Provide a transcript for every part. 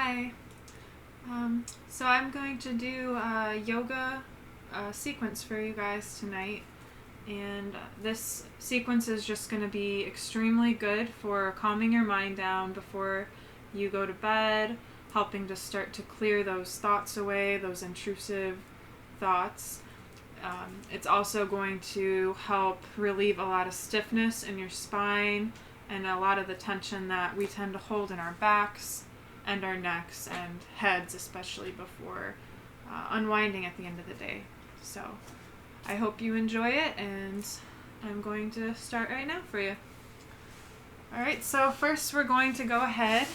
Hi. So I'm going to do a yoga sequence for you guys tonight, and this sequence is just going to be extremely good for calming your mind down before you go to bed, helping to start to clear those thoughts away, those intrusive thoughts. It's also going to help relieve a lot of stiffness in your spine and a lot of the tension that we tend to hold in our backs and our necks and heads, especially before unwinding at the end of the day. So I hope you enjoy it, and I'm going to start right now for you. Alright, so first we're going to go ahead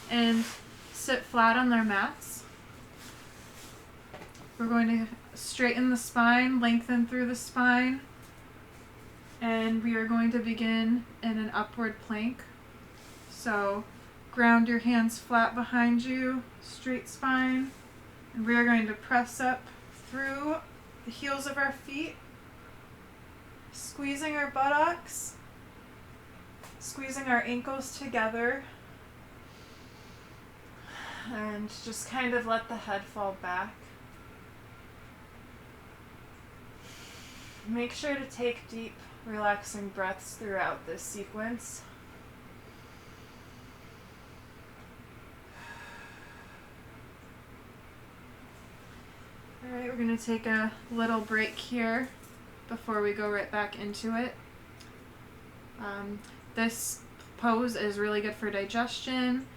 and sit flat on their mats. We're going to straighten the spine, lengthen through the spine, and we are going to begin in an upward plank. So ground your hands flat behind you, straight spine, and we are going to press up through the heels of our feet, squeezing our buttocks, squeezing our ankles together, and just kind of let the head fall back. Make sure to take deep, relaxing breaths throughout this sequence. Alright, we're going to take a little break here before we go right back into it. This pose is really good for digestion.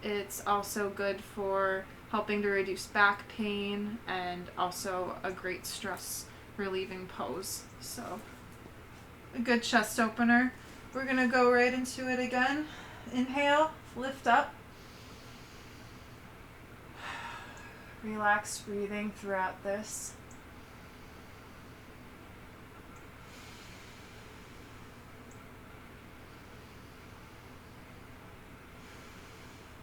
It's also good for helping to reduce back pain, and also a great stress relieving pose. So a good chest opener. We're going to go right into it again. Inhale, lift up. Relax breathing throughout this.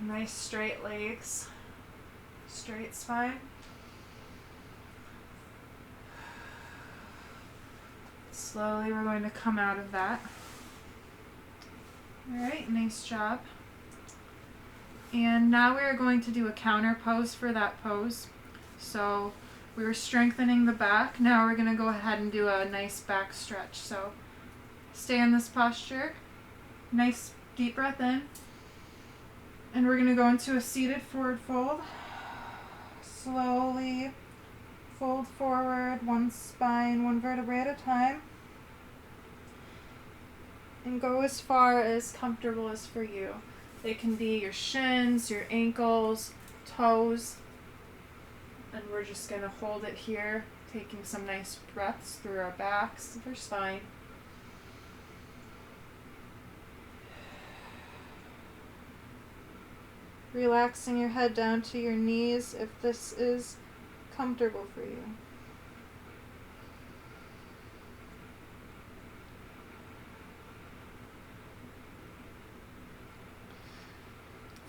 Nice straight legs, straight spine. Slowly we're going to come out of that. Alright, nice job. And now we are going to do a counter pose for that pose. So we were strengthening the back. Now we're going to go ahead and do a nice back stretch. So stay in this posture. Nice deep breath in. And we're going to go into a seated forward fold. Slowly fold forward, one spine, one vertebrae at a time. And go as far as comfortable as for you. It can be your shins, your ankles, toes. And we're just going to hold it here, taking some nice breaths through our backs, our spine. Relaxing your head down to your knees if this is comfortable for you.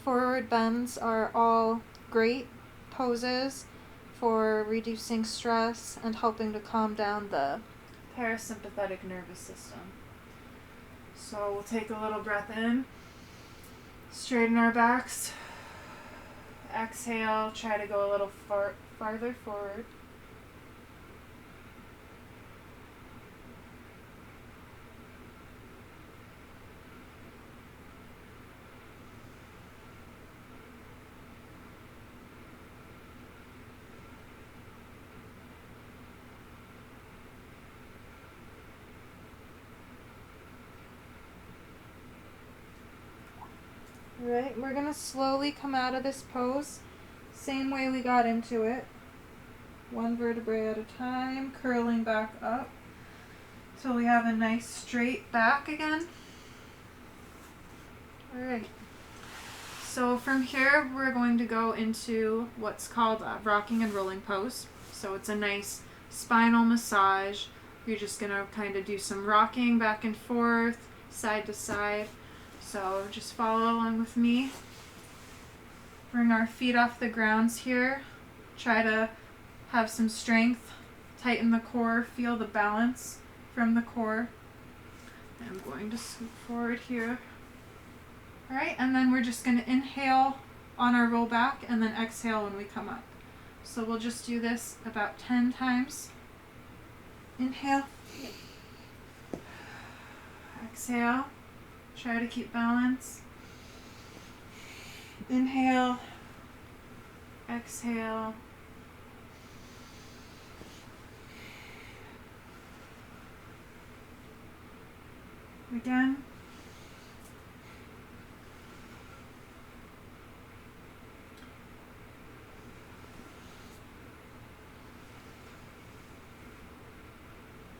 Forward bends are all great poses for reducing stress and helping to calm down the parasympathetic nervous system. So we'll take a little breath in, straighten our backs, exhale, try to go a little farther forward. Alright, we're going to slowly come out of this pose, same way we got into it. One vertebrae at a time, curling back up till we have a nice straight back again. Alright, so from here we're going to go into what's called a rocking and rolling pose. So it's a nice spinal massage. You're just going to kind of do some rocking back and forth, side to side. So just follow along with me. Bring our feet off the grounds here. Try to have some strength. Tighten the core. Feel the balance from the core. I'm going to scoot forward here. Alright, and then we're just going to inhale on our roll back, and then exhale when we come up. So we'll just do this about 10 times. Inhale. Exhale. Try to keep balance. Inhale. Exhale. Again.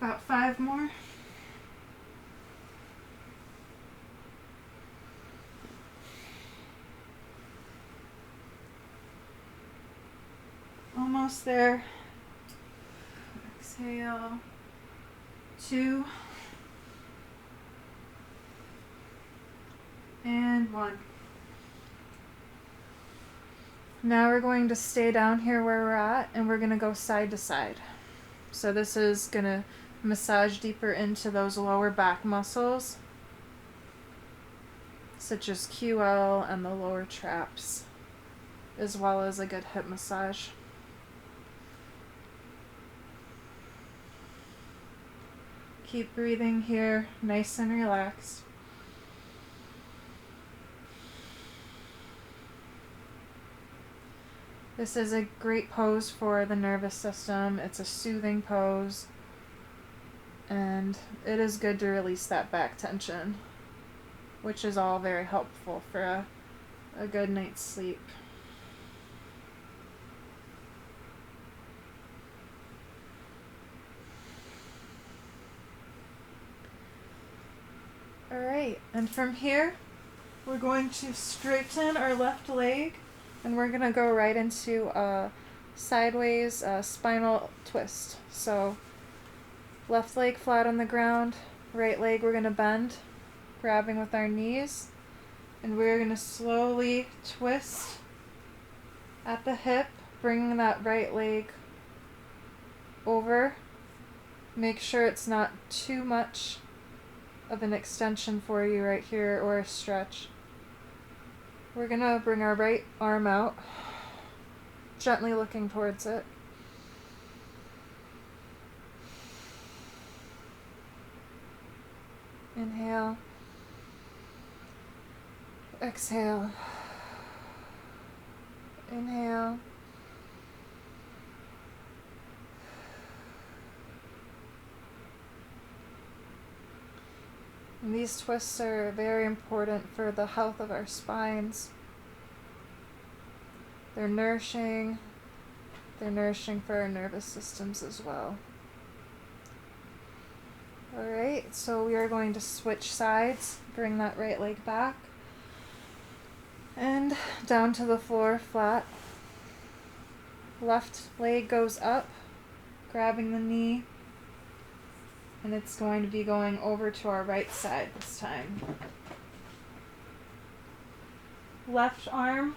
About 5 more. Almost there. Exhale. 2. And 1. Now we're going to stay down here where we're at, and we're going to go side to side. So this is going to massage deeper into those lower back muscles, such as QL and the lower traps, as well as a good hip massage. Keep breathing here, nice and relaxed. This is a great pose for the nervous system. It's a soothing pose, and it is good to release that back tension, which is all very helpful for a good night's sleep. Alright, and from here, we're going to straighten our left leg, and we're going to go right into a sideways spinal twist. So left leg flat on the ground, right leg we're going to bend, grabbing with our knees, and we're going to slowly twist at the hip, bringing that right leg over. Make sure it's not too much of an extension for you right here, or a stretch. We're going to bring our right arm out, gently looking towards it. Inhale. Exhale. Inhale. And these twists are very important for the health of our spines. They're nourishing for our nervous systems as well. Alright, so we are going to switch sides, bring that right leg back, and down to the floor flat. Left leg goes up, grabbing the knee, and it's going to be going over to our right side this time. Left arm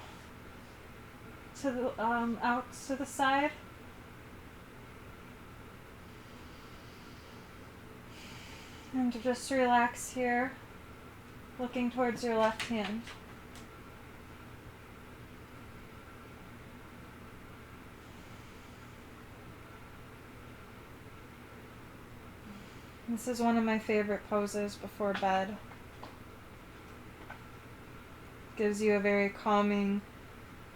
to the out to the side. And to just relax here, looking towards your left hand. This is one of my favorite poses before bed. Gives you a very calming,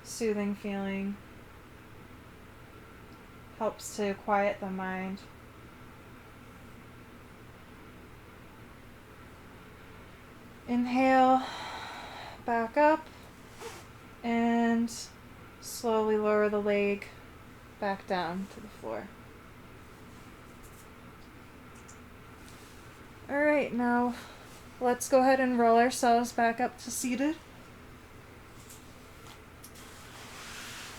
soothing feeling. Helps to quiet the mind. Inhale, back up, and slowly lower the leg back down to the floor. Alright, now let's go ahead and roll ourselves back up to seated.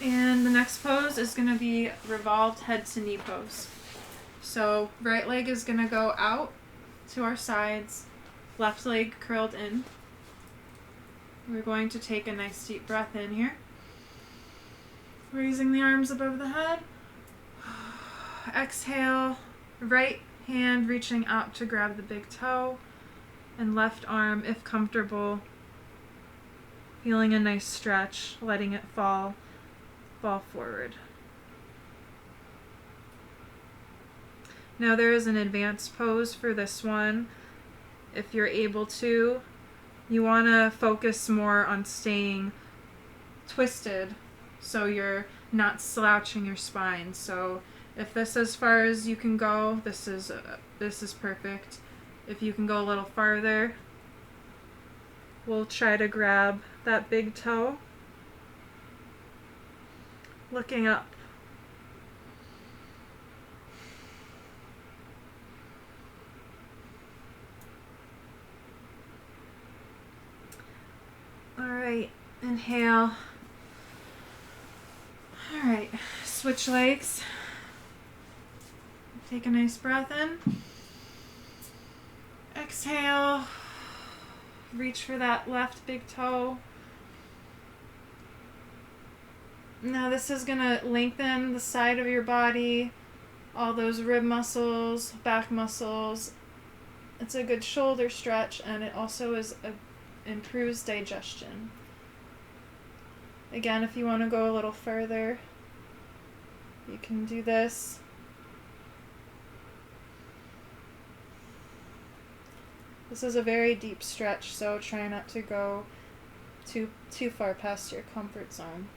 And the next pose is going to be revolved head to knee pose. So right leg is going to go out to our sides, left leg curled in. We're going to take a nice deep breath in here. Raising the arms above the head. Exhale, right hand reaching out to grab the big toe, and left arm, if comfortable, Feeling a nice stretch, letting it fall forward. Now there is an advanced pose for this one. If you're able to, you want to focus more on staying twisted so you're not slouching your spine. So if this is as far as you can go, this is perfect. If you can go a little farther, we'll try to grab that big toe, looking up. All right, inhale. All right, switch legs. Take a nice breath in. Exhale. Reach for that left big toe. Now this is gonna lengthen the side of your body, all those rib muscles, back muscles. It's a good shoulder stretch, and it also improves digestion. Again, if you want to go a little further, you can do this. This is a very deep stretch, so try not to go too far past your comfort zone.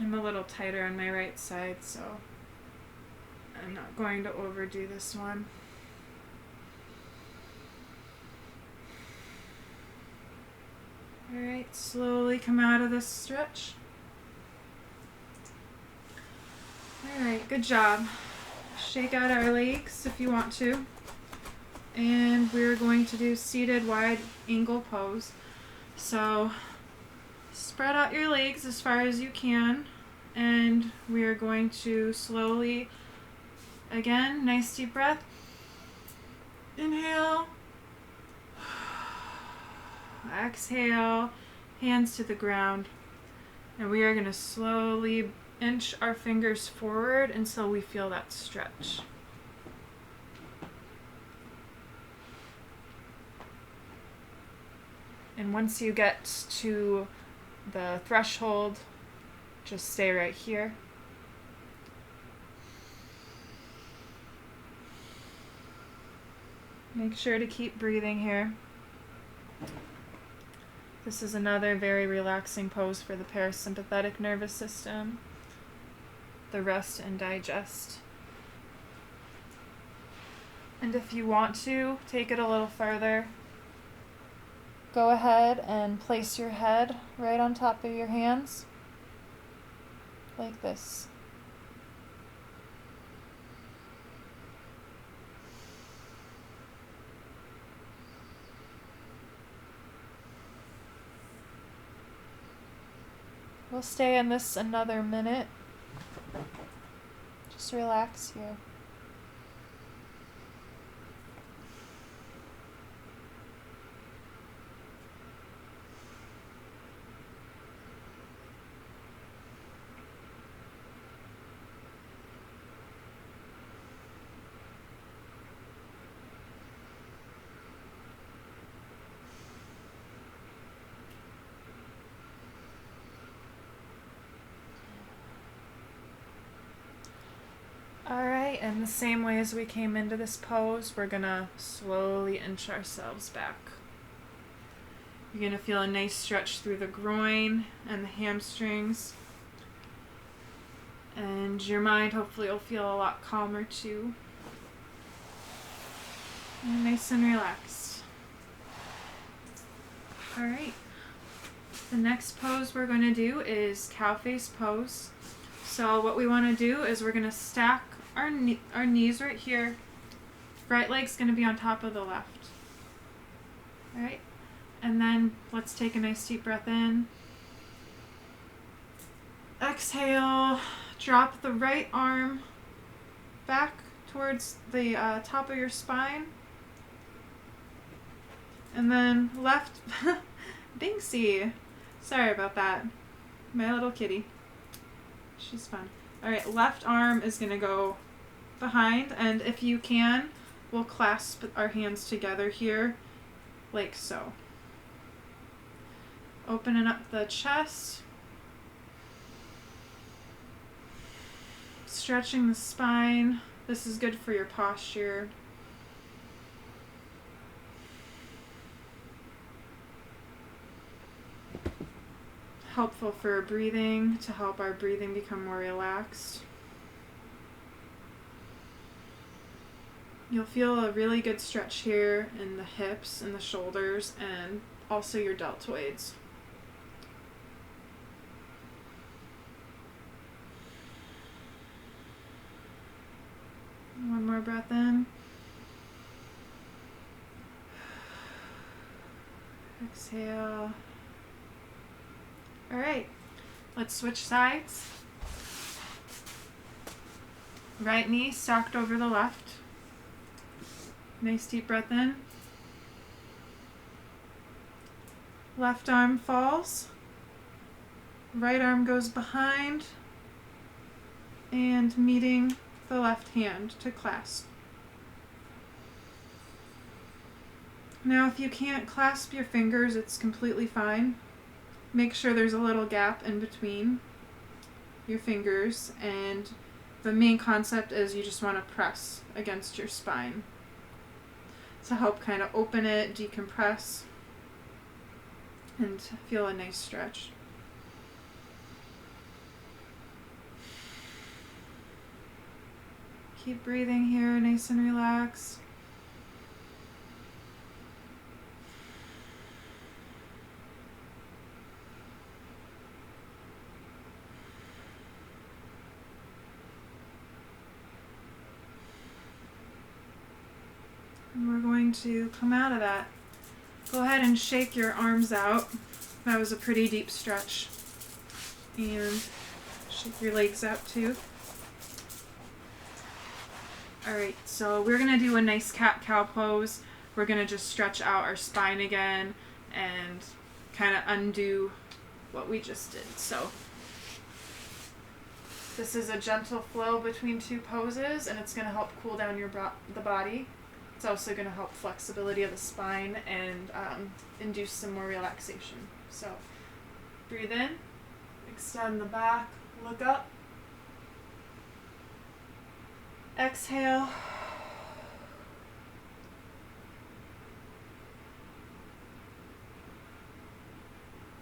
I'm a little tighter on my right side, so I'm not going to overdo this one. Alright, slowly come out of this stretch. Alright, good job. Shake out our legs if you want to. And we're going to do seated wide angle pose. So spread out your legs as far as you can, and we are going to slowly, again, nice deep breath. Inhale. Exhale, hands to the ground. And we are going to slowly inch our fingers forward until we feel that stretch. And once you get to the threshold, just stay right here. Make sure to keep breathing here. This is another very relaxing pose for the parasympathetic nervous system, the rest and digest. And if you want to take it a little further, go ahead and place your head right on top of your hands, like this. We'll stay in this another minute. Just relax here. Alright, and the same way as we came into this pose, we're gonna slowly inch ourselves back. You're gonna feel a nice stretch through the groin and the hamstrings. And your mind hopefully will feel a lot calmer too. And nice and relaxed. Alright, the next pose we're gonna do is cow face pose. So what we want to do is we're going to stack our knees right here. Right leg's going to be on top of the left. Alright, and then let's take a nice deep breath in. Exhale, drop the right arm back towards the top of your spine. And then left, Binksy, sorry about that, my little kitty. She's fun. Alright, left arm is going to go behind, and if you can, we'll clasp our hands together here, like so. Opening up the chest. Stretching the spine. This is good for your posture. Helpful for breathing, to help our breathing become more relaxed. You'll feel a really good stretch here in the hips and the shoulders and also your deltoids. One more breath in. Exhale. All right, let's switch sides. Right knee stacked over the left. Nice deep breath in. Left arm falls. Right arm goes behind and meeting the left hand to clasp. Now, if you can't clasp your fingers, it's completely fine. Make sure there's a little gap in between your fingers, and the main concept is you just want to press against your spine to help kind of open it, decompress, and feel a nice stretch. Keep breathing here, nice and relaxed. And we're going to come out of that. Go ahead and shake your arms out. That was a pretty deep stretch. And shake your legs out too. Alright, so we're going to do a nice cat-cow pose. We're going to just stretch out our spine again and kind of undo what we just did. So this is a gentle flow between two poses, and it's going to help cool down the body. It's also going to help flexibility of the spine and induce some more relaxation. So breathe in, extend the back, look up. Exhale.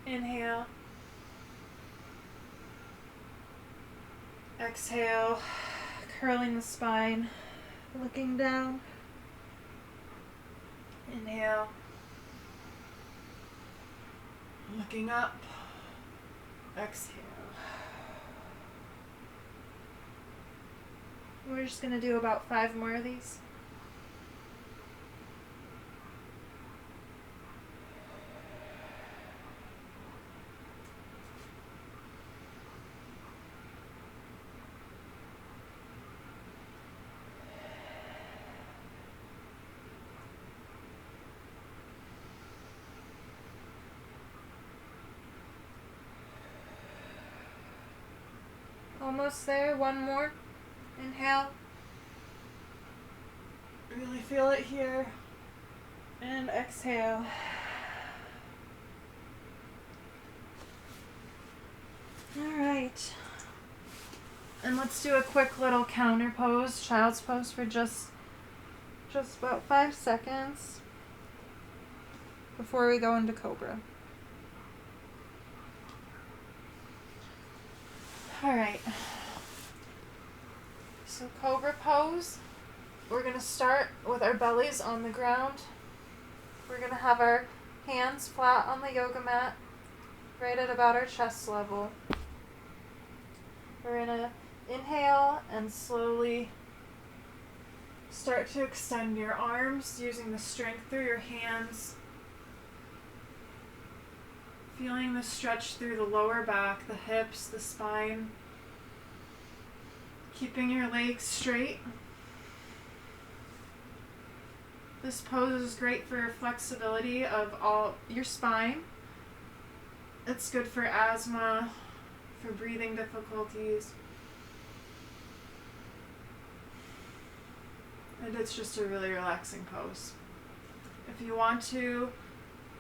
Inhale. Exhale, curling the spine, looking down. Inhale. Looking up. Exhale. We're just going to do about 5 more of these. Almost there. One more. Inhale. Really feel it here. And exhale. Alright. And let's do a quick little counter pose, child's pose, for just about 5 seconds before we go into Cobra. Alright. So Cobra pose, we're going to start with our bellies on the ground. We're going to have our hands flat on the yoga mat, right at about our chest level. We're going to inhale and slowly start to extend your arms using the strength through your hands. Feeling the stretch through the lower back, the hips, the spine. Keeping your legs straight. This pose is great for flexibility of all your spine. It's good for asthma, for breathing difficulties. And it's just a really relaxing pose. If you want to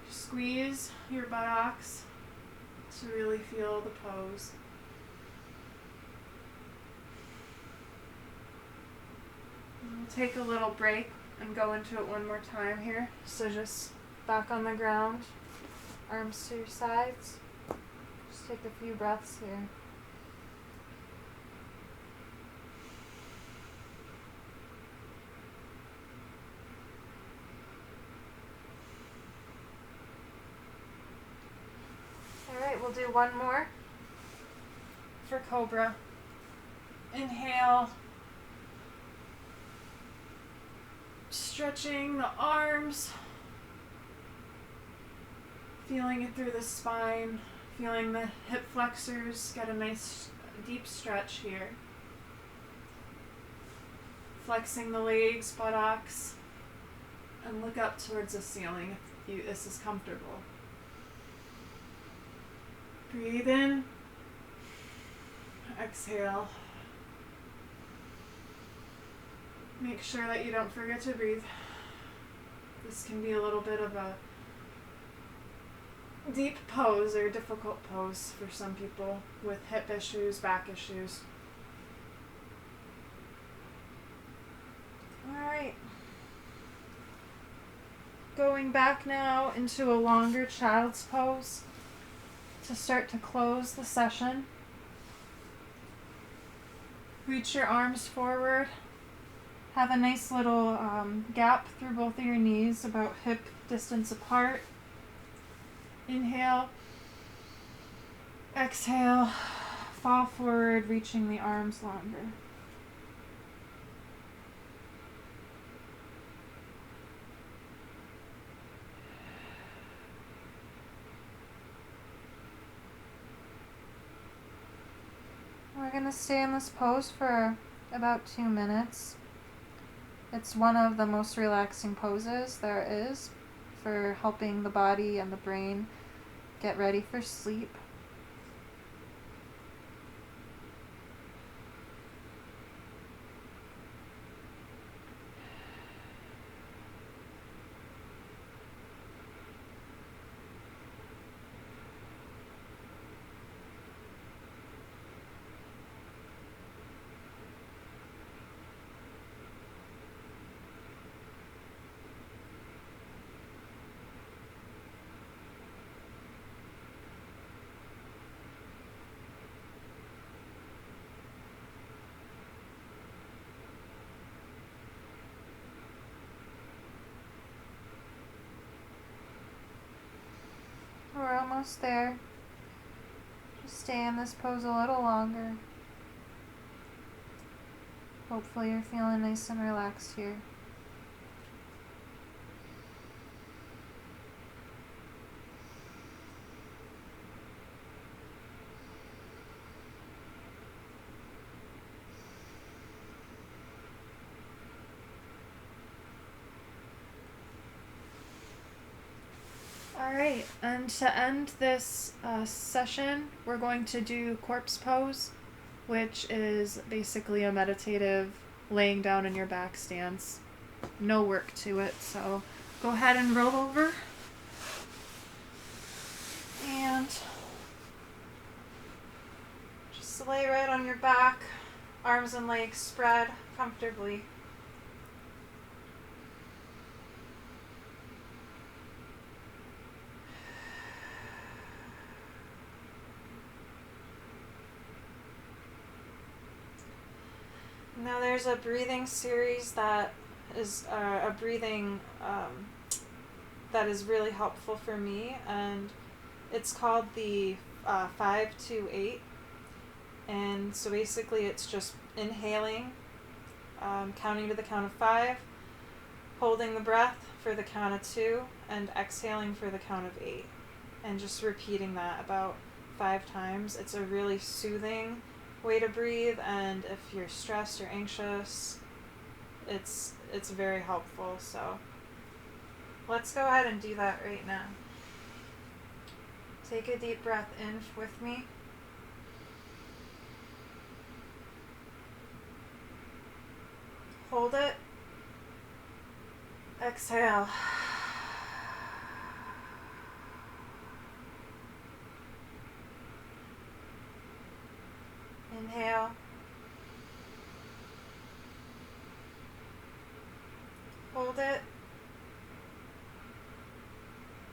squeeze your buttocks to really feel the pose. We'll take a little break and go into it one more time here. So just back on the ground, arms to your sides. Just take a few breaths here. Alright, we'll do one more for Cobra. Inhale. Stretching the arms. Feeling it through the spine. Feeling the hip flexors get a nice deep stretch here. Flexing the legs, buttocks. And look up towards the ceiling if this is comfortable. Breathe in. Exhale. Make sure that you don't forget to breathe. This can be a little bit of a deep pose or difficult pose for some people with hip issues, back issues. Alright. Going back now into a longer child's pose to start to close the session. Reach your arms forward. Have a nice little gap through both of your knees, about hip distance apart. Inhale. Exhale. Fall forward, reaching the arms longer. We're going to stay in this pose for about 2 minutes. It's one of the most relaxing poses there is for helping the body and the brain get ready for sleep. We're almost there. Just stay in this pose a little longer. Hopefully you're feeling nice and relaxed here. Alright, and to end this session, we're going to do corpse pose, which is basically a meditative laying down in your back stance. No work to it, so go ahead and roll over. And just lay right on your back, arms and legs spread comfortably. Now there's a breathing series that is that is really helpful for me, and it's called the 5-2-8. And so basically it's just inhaling, counting to the count of 5, holding the breath for the count of 2, and exhaling for the count of 8. And just repeating that about 5 times. It's a really soothing way to breathe, and if you're stressed or anxious, it's very helpful. So let's go ahead and do that right now. Take a deep breath in with me. Hold it Exhale. Inhale. Hold it.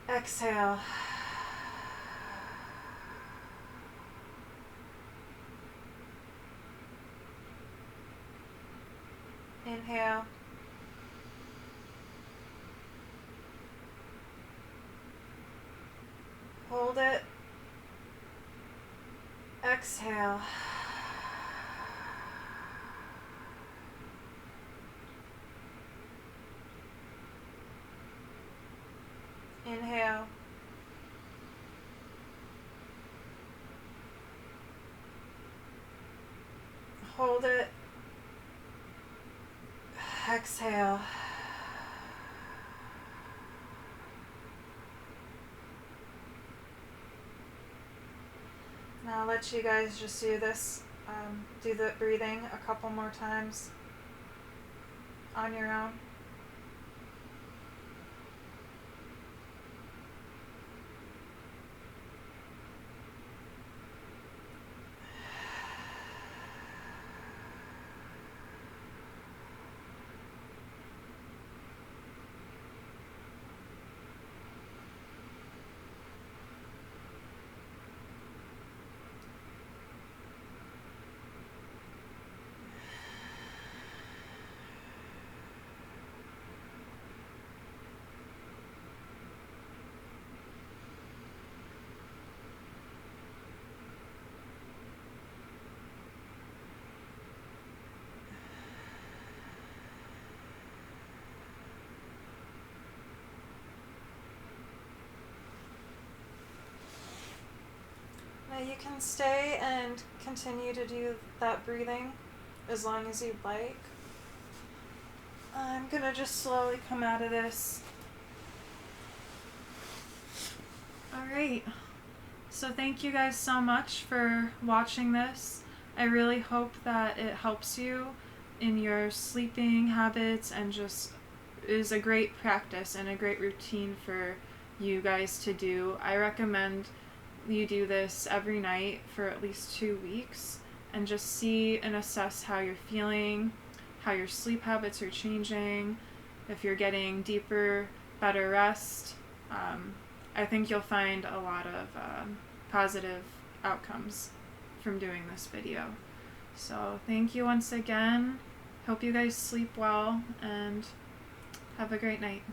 Exhale. Inhale. Hold it. Exhale. Inhale. Hold it. Exhale. Now I'll let you guys just do this, do the breathing a couple more times on your own. Now you can stay and continue to do that breathing as long as you'd like. I'm gonna just slowly come out of this. Alright, so thank you guys so much for watching this. I really hope that it helps you in your sleeping habits and just is a great practice and a great routine for you guys to do. I recommend you do this every night for at least 2 weeks and just see and assess how you're feeling, how your sleep habits are changing, if you're getting deeper, better rest. I think you'll find a lot of positive outcomes from doing this video. So thank you once again. Hope you guys sleep well and have a great night.